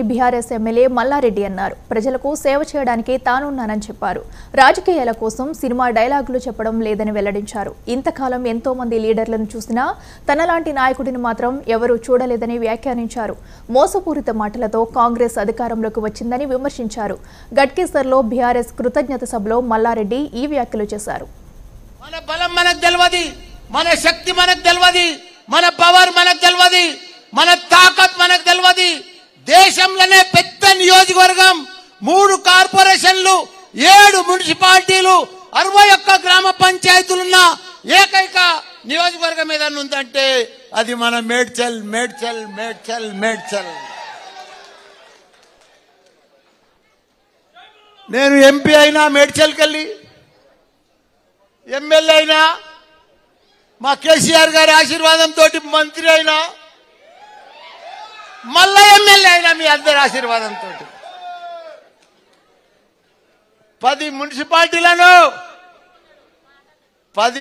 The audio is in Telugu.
బీఆర్ఎస్ ఎమ్మెల్యే మల్లారెడ్డి అన్నారు. ప్రజలకు సేవ చేయడానికి తానున్నానని చెప్పారు. రాజకీయాల కోసం సినిమా డైలాగులు చెప్పడం లేదని వెల్లడించారు. ఇంతకాలం ఎంతో మంది లీడర్లను చూసినా తనలాంటి నాయకుడిని మాత్రం ఎవరూ చూడలేదని వ్యాఖ్యానించారు. మోసపూరిత మాటలతో కాంగ్రెస్ అధికారంలోకి వచ్చిందని విమర్శించారు. గట్కేసర్లో బీఆర్ఎస్ కృతజ్ఞత సభలో మల్లారెడ్డి ఈ వ్యాఖ్యలు చేశారు. మన బలం మనకు తెలియదు, మన శక్తి మనకు తెలియదు, మన పవర్ మనకు తెలియదు, మన తాకత్ మనకు తెలియదు. దేశంలోనే పెద్ద నియోజకవర్గం, 3 కార్పొరేషన్లు, 7 మున్సిపాలిటీలు, 61 గ్రామ పంచాయతీలున్న ఏకైక నియోజకవర్గం ఏదైనా ఉందంటే అది మన మేడ్చల్. మేడ్చల్ మేడ్చల్ మేడ్చల్. నేను ఎంపీ అయినా మేడ్చల్కి వెళ్ళి, ఎమ్మెల్యే అయినా మా కేసీఆర్ గారి ఆశీర్వాదంతో మంత్రి అయినా, మళ్ళా ఎమ్మెల్యే అయినా మీ అందరి ఆశీర్వాదంతో 10 మున్సిపాలిటీలను 10